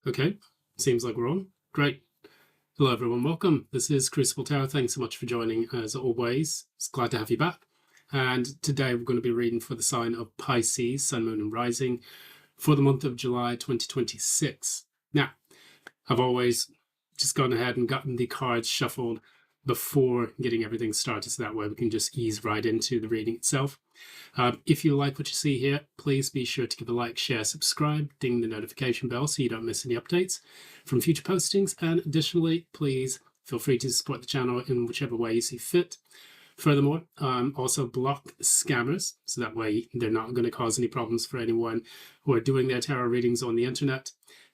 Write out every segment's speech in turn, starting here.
Okay, seems like we're on. Great. Hello, everyone. Welcome. This is Crucible Tarot. Thanks so much for joining, as always. It's glad to have you back. And today we're going to be reading for the sign of Pisces, Sun, Moon, and Rising for the month of July 2026. Now, I've always just gone ahead and gotten the cards shuffled before getting everything started, so that way we can just ease right into the reading itself. If you like what you see here, please be sure to give a like, share, subscribe, ding the notification bell so you don't miss any updates from future postings. And additionally, please feel free to support the channel in whichever way you see fit. Furthermore, also block scammers, so that way they're not going to cause any problems for anyone who are doing their tarot readings on the internet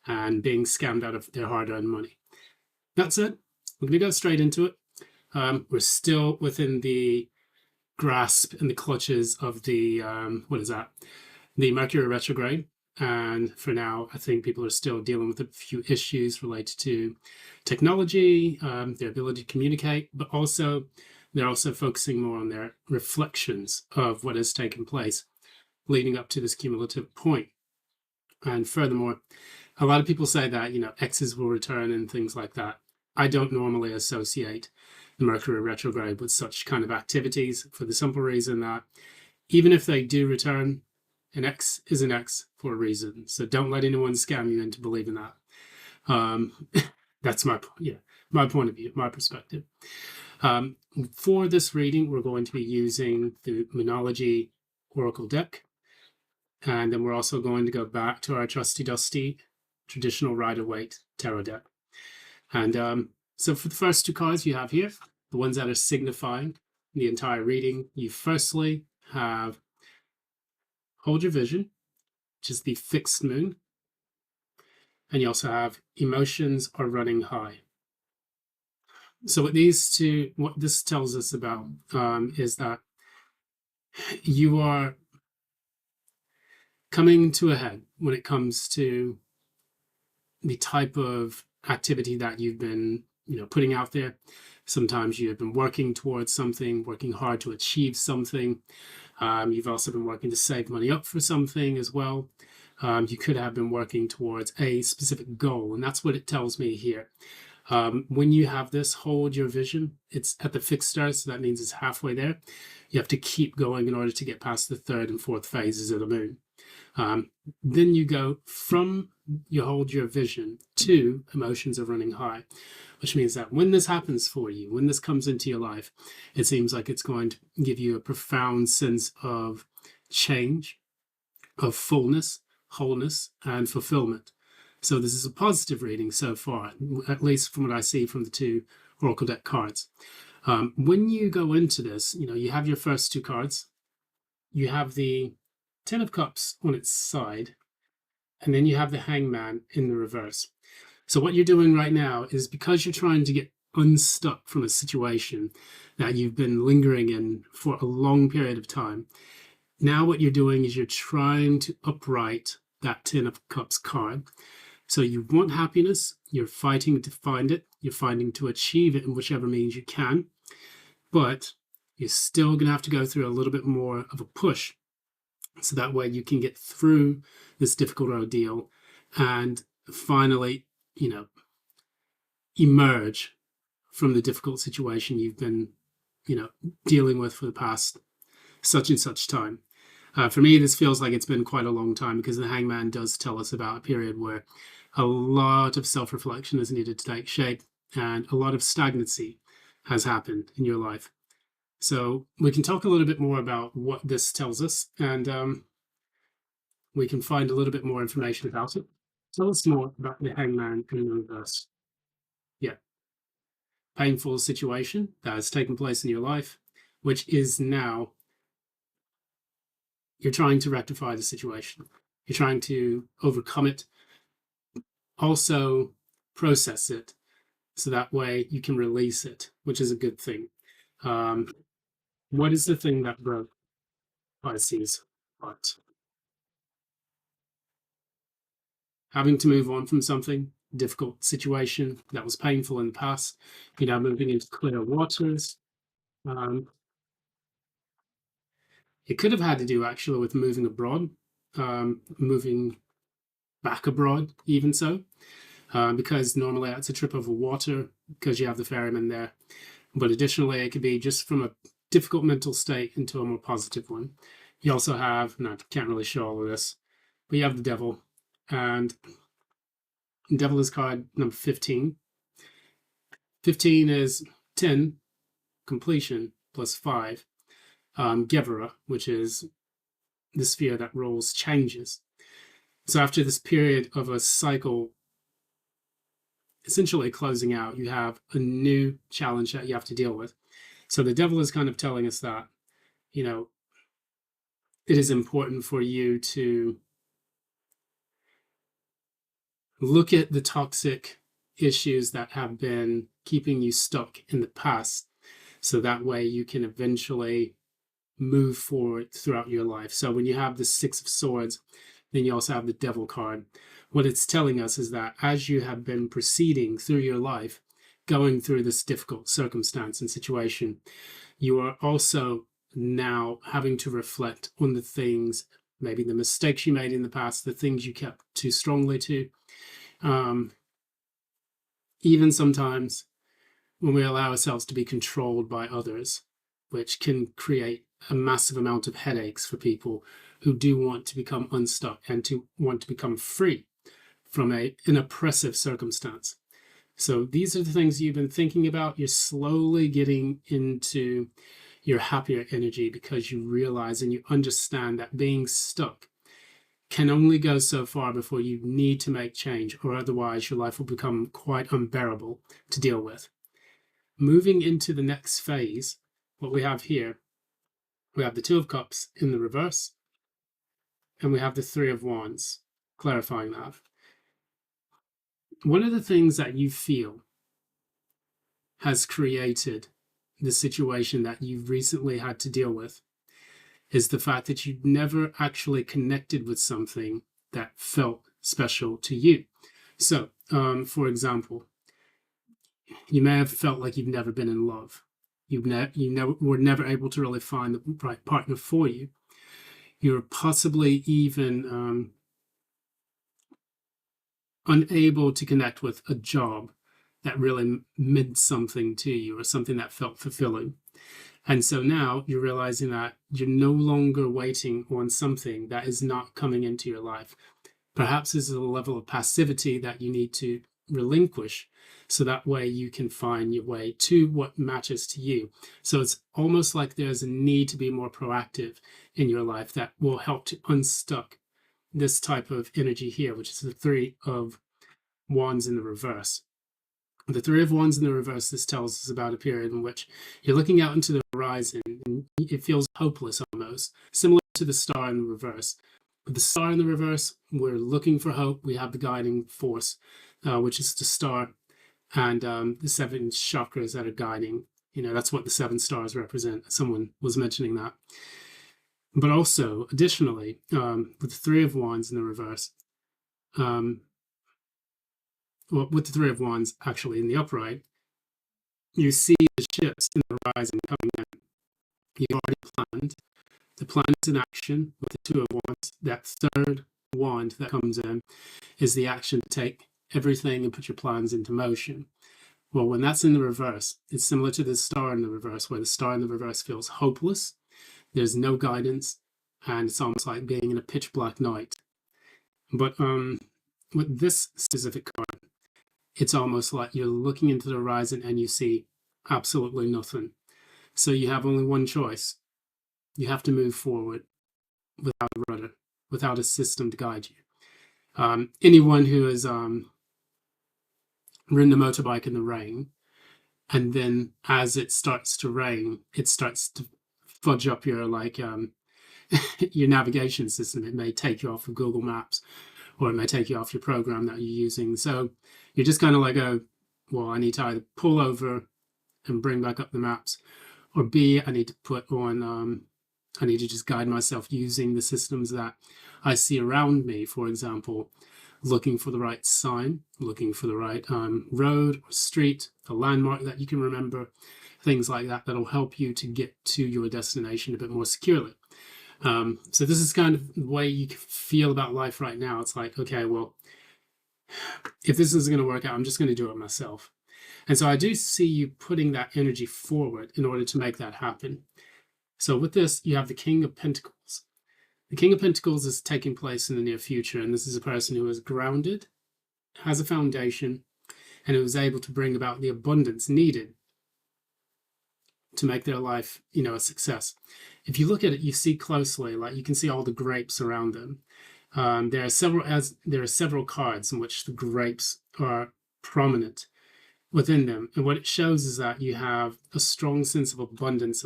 and being scammed out of their hard-earned money. That said, we're going to go straight into it. We're still within the grasp and the clutches of the the Mercury retrograde, and for now I think people are still dealing with a few issues related to technology, their ability to communicate, but also they're also focusing more on their reflections of what has taken place leading up to this cumulative point. And furthermore, a lot of people say that, exes will return and things like that. I don't normally associate the Mercury retrograde with such kind of activities, for the simple reason that even if they do return, an ex is an ex for a reason. So don't let anyone scam you into believing that. That's my point of view, my perspective. For this reading, we're going to be using the Moonology Oracle deck. And then we're also going to go back to our trusty dusty traditional Rider-Waite tarot deck. And so for the first two cards you have here, the ones that are signifying the entire reading, you firstly have Hold Your Vision, which is the fixed moon. And you also have Emotions Are Running High. So what this tells us about is that you are coming to a head when it comes to the type of activity that you've been putting out there. Sometimes you have been working towards something, working hard to achieve something. You've also been working to save money up for something as well. You could have been working towards a specific goal, and that's what it tells me here. When you have this Hold Your Vision, it's at the fixed star, so that means it's halfway there. You have to keep going in order to get past the third and fourth phases of the moon. Then you go from you Hold Your Vision to Emotions Are Running High, which means that when this happens for you, when this comes into your life, it seems like it's going to give you a profound sense of change, of fullness, wholeness, and fulfillment. So this is a positive reading so far, at least from what I see from the two Oracle deck cards. When you go into this, you have your first two cards. You have the Ten of Cups on its side, and then you have the Hangman in the reverse. So what you're doing right now is, because you're trying to get unstuck from a situation that you've been lingering in for a long period of time, now what you're doing is you're trying to upright that Ten of Cups card. So you want happiness, you're fighting to find it, you're fighting to achieve it in whichever means you can, but you're still going to have to go through a little bit more of a push, so that way you can get through this difficult ordeal and finally, emerge from the difficult situation you've been, dealing with for the past such and such time. For me, this feels like it's been quite a long time, because the Hangman does tell us about a period where a lot of self-reflection is needed to take shape, and a lot of stagnancy has happened in your life. So we can talk a little bit more about what this tells us, and we can find a little bit more information about it. Tell us more about the Hangman in the reverse. Yeah. Painful situation that has taken place in your life, which is now you're trying to rectify the situation. You're trying to overcome it, also process it, so that way you can release it, which is a good thing. What is the thing that broke Pisces' heart? Having to move on from something, difficult situation that was painful in the past, you're now moving into clear waters. It could have had to do actually with moving abroad, moving back abroad, even so, because normally that's a trip over water because you have the ferryman there. But additionally, it could be just from a difficult mental state into a more positive one. You also have, and I can't really show all of this, but you have the devil, and the devil is card number 15. 15 is 10, completion, plus 5, GEVURAH, which is the sphere that rules changes. So after this period of a cycle essentially closing out, you have a new challenge that you have to deal with. So the devil is kind of telling us that, you know, it is important for you to look at the toxic issues that have been keeping you stuck in the past, so that way you can eventually move forward throughout your life. So when you have the Six of Swords, then you also have the Devil card. What it's telling us is that as you have been proceeding through your life, going through this difficult circumstance and situation, you are also now having to reflect on the things, maybe the mistakes you made in the past, the things you kept too strongly to. Even sometimes when we allow ourselves to be controlled by others, which can create a massive amount of headaches for people who do want to become unstuck and to want to become free from an oppressive circumstance. So these are the things you've been thinking about. You're slowly getting into your happier energy because you realize and you understand that being stuck can only go so far before you need to make change, or otherwise your life will become quite unbearable to deal with. Moving into the next phase, what we have here, we have the Two of Cups in the reverse, and we have the Three of Wands, clarifying that. One of the things that you feel has created the situation that you've recently had to deal with is the fact that you've never actually connected with something that felt special to you. So, for example, you may have felt like you've never been in love. You were never able to really find the right partner for you. You're possibly even unable to connect with a job that really meant something to you or something that felt fulfilling. And so now you're realizing that you're no longer waiting on something that is not coming into your life. Perhaps this is a level of passivity that you need to relinquish, so that way you can find your way to what matters to you. So it's almost like there's a need to be more proactive in your life that will help to unstuck this type of energy here, which is the Three of Wands in the reverse. The Three of Wands in the reverse, this tells us about a period in which you're looking out into the horizon and it feels hopeless almost, similar to the Star in the reverse. With the Star in the reverse, we're looking for hope. We have the guiding force, which is the Star, and the 7 chakras that are guiding. You know, that's what the 7 stars represent. Someone was mentioning that. But also, additionally, with the Three of Wands in the reverse, well, with the Three of Wands actually in the upright, you see the ships in the horizon coming in. You've already planned. The plan is in action with the Two of Wands. That third wand that comes in is the action to take everything and put your plans into motion. Well, when that's in the reverse, it's similar to the Star in the reverse, where the Star in the reverse feels hopeless. There's no guidance, and it's almost like being in a pitch black night. But with this specific card, it's almost like you're looking into the horizon and you see absolutely nothing. So you have only one choice. You have to move forward without a rudder, without a system to guide you. Anyone who has ridden a motorbike in the rain, and then as it starts to rain, it starts to fudge up your your navigation system. It may take you off of Google Maps, or it may take you off your program that you're using. So you're just kind of like, oh, well, I need to either pull over and bring back up the maps, or B, I need to put on, I need to just guide myself using the systems that I see around me. For example, looking for the right sign, looking for the right road or street, a landmark that you can remember, things like that, that'll help you to get to your destination a bit more securely. So this is kind of the way you feel about life right now. It's like, okay, well, if this isn't going to work out, I'm just going to do it myself. And so I do see you putting that energy forward in order to make that happen. So with this, you have the King of Pentacles. The King of Pentacles is taking place in the near future, and this is a person who is grounded, has a foundation, and who is able to bring about the abundance needed to make their life, a success. If you look at it, you see closely, like you can see all the grapes around them. There are several cards in which the grapes are prominent within them, and what it shows is that you have a strong sense of abundance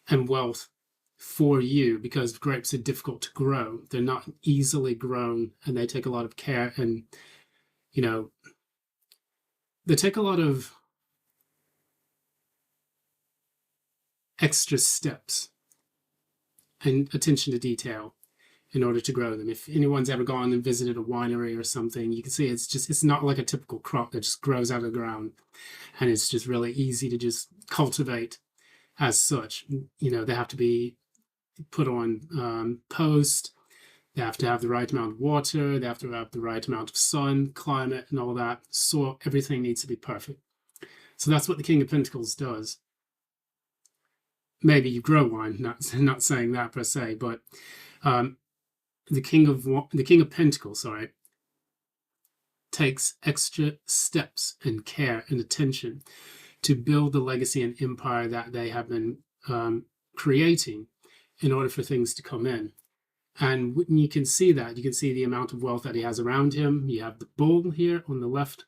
and wealth for you, because grapes are difficult to grow. They're not easily grown, and they take a lot of care, and they take a lot of extra steps and attention to detail in order to grow them. If anyone's ever gone and visited a winery or something, you can see it's not like a typical crop that just grows out of the ground, and it's just really easy to just cultivate as such. They have to be put on post. They have to have the right amount of water. They have to have the right amount of sun, climate, and all that. So everything needs to be perfect. So that's what the King of Pentacles does. Maybe you grow wine, not saying that per se, but the King of Pentacles, takes extra steps and care and attention to build the legacy and empire that they have been creating in order for things to come in. And when you can see that, you can see the amount of wealth that he has around him. You have the bull here on the left,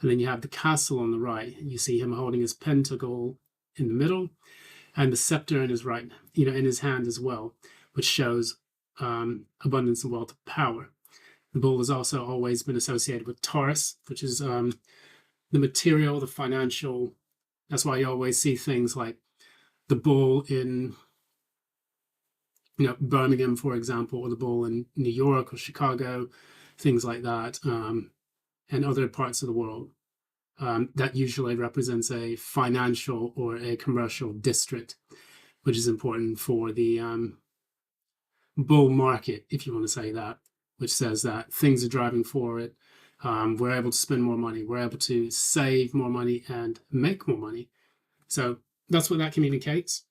and then you have the castle on the right. You see him holding his pentacle in the middle, and the scepter in his right, in his hand as well, which shows abundance and wealth of power. The bull has also always been associated with Taurus, which is the material, the financial. That's why you always see things like the bull in Birmingham, for example, or the bull in New York or Chicago, things like that, and other parts of the world. That usually represents a financial or a commercial district, which is important for the bull market, if you want to say that, which says that things are driving forward. We're able to spend more money. We're able to save more money and make more money. So that's what that communicates.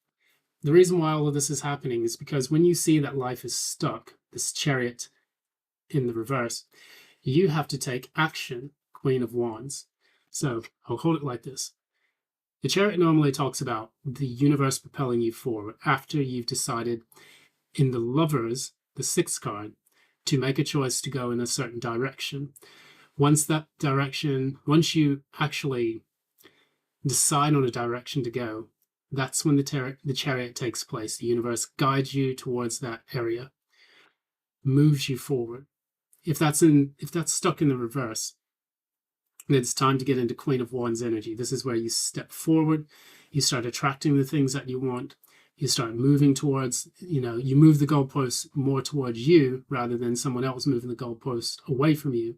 The reason why all of this is happening is because when you see that life is stuck, this Chariot in the reverse, you have to take action, Queen of Wands. So I'll hold it like this. The Chariot normally talks about the universe propelling you forward after you've decided in the Lovers, the sixth card, to make a choice to go in a certain direction. Once you actually decide on a direction to go, that's when the Chariot takes place. The universe guides you towards that area, moves you forward. If that's stuck in the reverse, then it's time to get into Queen of Wands energy. This is where you step forward, you start attracting the things that you want, you start moving towards, you move the goalposts more towards you rather than someone else moving the goalpost away from you.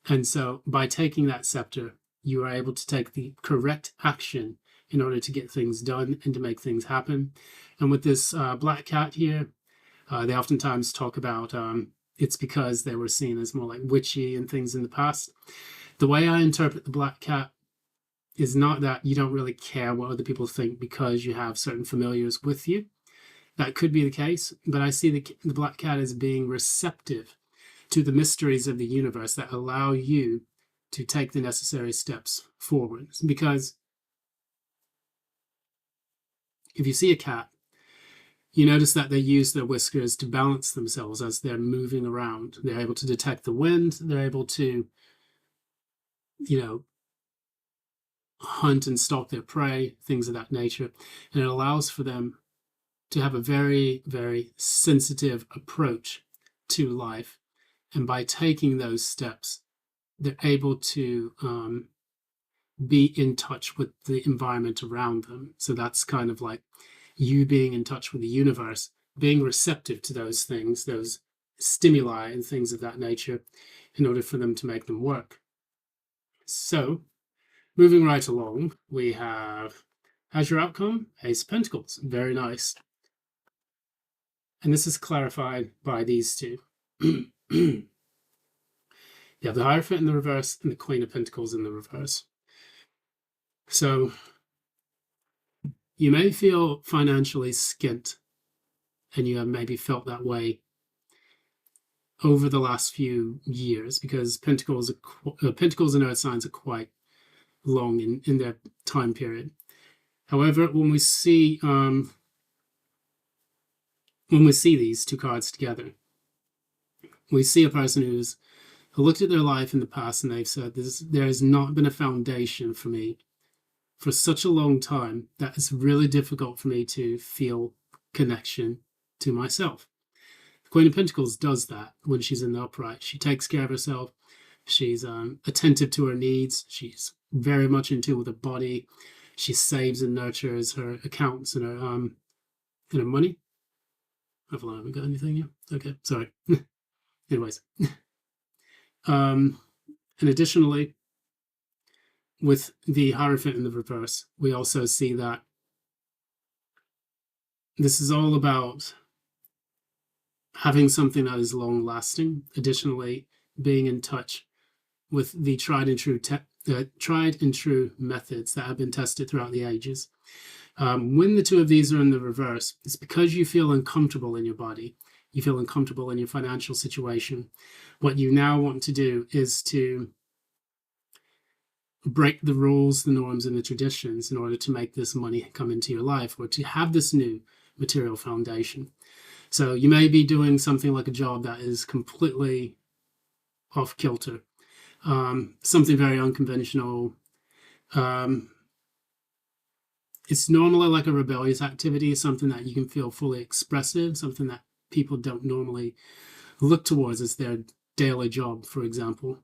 And so by taking that scepter, you are able to take the correct action in order to get things done and to make things happen. And with this black cat here, they oftentimes talk about it's because they were seen as more like witchy and things in the past. The way I interpret the black cat is not that you don't really care what other people think because you have certain familiars with you. That could be the case, but I see the black cat as being receptive to the mysteries of the universe that allow you to take the necessary steps forward. Because if you see a cat, you notice that they use their whiskers to balance themselves as they're moving around. They're able to detect the wind. They're able to, hunt and stalk their prey, things of that nature. And it allows for them to have a very, very sensitive approach to life. And by taking those steps, they're able to be in touch with the environment around them. So that's kind of like you being in touch with the universe, being receptive to those things, those stimuli and things of that nature, in order for them to make them work. So moving right along, we have, as your outcome, Ace of Pentacles. Very nice. And this is clarified by these two. You have the Hierophant in the reverse and the Queen of Pentacles in the reverse. So you may feel financially skint, and you have maybe felt that way over the last few years, because Pentacles and Earth signs are quite long in their time period. However, when we see these two cards together, we see a person who looked at their life in the past and they've said, there has not been a foundation for me for such a long time that it's really difficult for me to feel connection to myself. The Queen of Pentacles does that when she's in the upright. She takes care of herself. She's attentive to her needs. She's very much in tune with her body. She saves and nurtures her accounts and her money. Have I got anything here? Okay, sorry. Anyways, and additionally, with the Hierophant in the reverse, we also see that this is all about having something that is long lasting. Additionally, being in touch with the tried and true methods that have been tested throughout the ages. When the two of these are in the reverse, it's because you feel uncomfortable in your body. You feel uncomfortable in your financial situation. What you now want to do is to break the rules, the norms, and the traditions in order to make this money come into your life, or to have this new material foundation. So you may be doing something like a job that is completely off kilter, something very unconventional. It's normally like a rebellious activity, something that you can feel fully expressive, something that people don't normally look towards as their daily job, for example.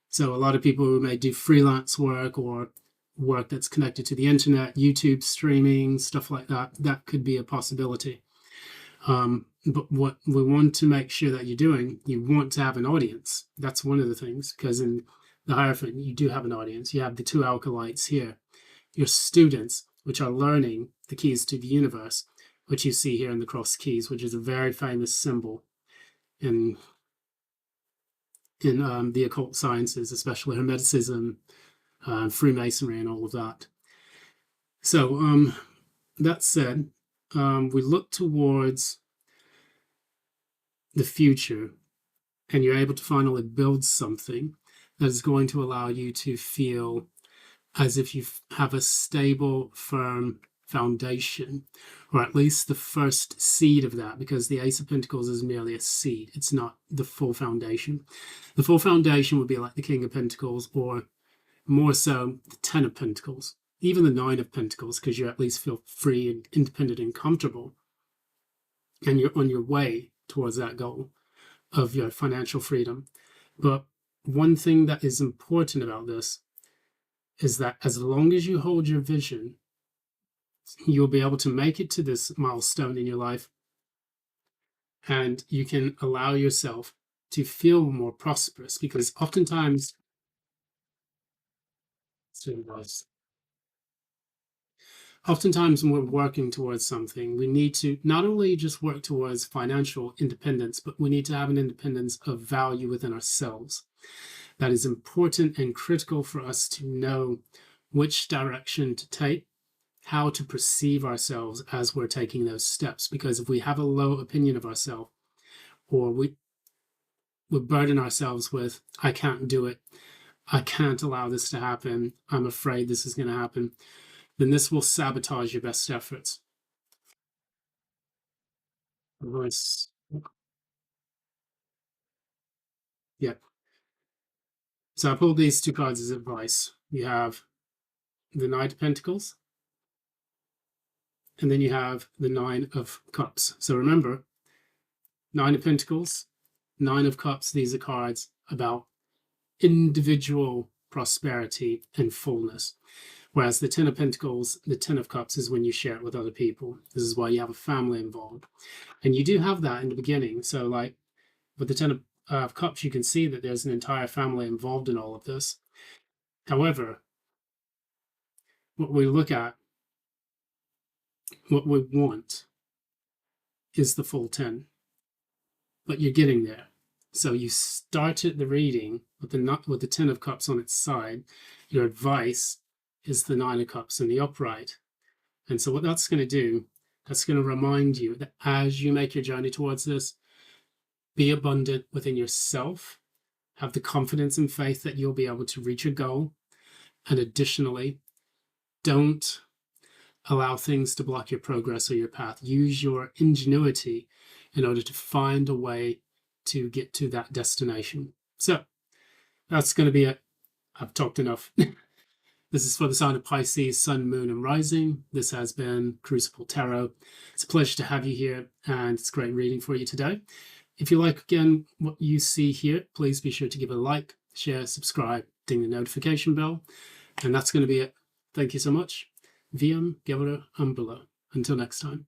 So a lot of people who may do freelance work or work that's connected to the internet, YouTube streaming, stuff like that, that could be a possibility. But what we want to make sure that you're doing, you want to have an audience. That's one of the things, because in the Hierophant, you do have an audience. You have the two acolytes here, your students, which are learning the keys to the universe, which you see here in the cross keys, which is a very famous symbol in the occult sciences, especially Hermeticism, Freemasonry, and all of that. So that said, we look towards the future, and you're able to finally build something that is going to allow you to feel as if you have a stable, firm foundation, or at least the first seed of that, because the Ace of Pentacles is merely a seed. It's not the full foundation. The full foundation would be like the King of Pentacles, or more so the Ten of Pentacles, even the Nine of Pentacles, because you at least feel free and independent and comfortable, and you're on your way towards that goal of your financial freedom. But one thing that is important about this is that as long as you hold your vision, you'll be able to make it to this milestone in your life, and you can allow yourself to feel more prosperous, because oftentimes when we're working towards something, we need to not only just work towards financial independence, but we need to have an independence of value within ourselves. That is important and critical for us to know which direction to take, how to perceive ourselves as we're taking those steps. Because if we have a low opinion of ourselves, or we burden ourselves with, I can't do it, I can't allow this to happen, I'm afraid this is going to happen, then this will sabotage your best efforts. Advice. Yeah. So I pulled these two cards as advice. You have the Knight of Pentacles, and then you have the Nine of Cups. So remember, Nine of Pentacles, Nine of Cups, these are cards about individual prosperity and fullness. Whereas the Ten of Pentacles, the Ten of Cups, is when you share it with other people. This is why you have a family involved. And you do have that in the beginning. So like with the Ten of Cups, you can see that there's an entire family involved in all of this. However, what we look at, what we want, is the full 10, but you're getting there. So you started the reading with the 10 of Cups on its side. Your advice is the 9 of Cups in the upright. And so what that's going to do, that's going to remind you that as you make your journey towards this, be abundant within yourself, have the confidence and faith that you'll be able to reach a goal. And additionally, don't allow things to block your progress or your path. Use your ingenuity in order to find a way to get to that destination. So that's going to be it. I've talked enough. This is for the sign of Pisces, Sun, Moon, and Rising. This has been Crucible Tarot. It's a pleasure to have you here, and it's great reading for you today. If you like, again, what you see here, please be sure to give it a like, share, subscribe, ding the notification bell. And that's going to be it. Thank you so much. VIAM, GEVURAH, AMBULO. Until next time.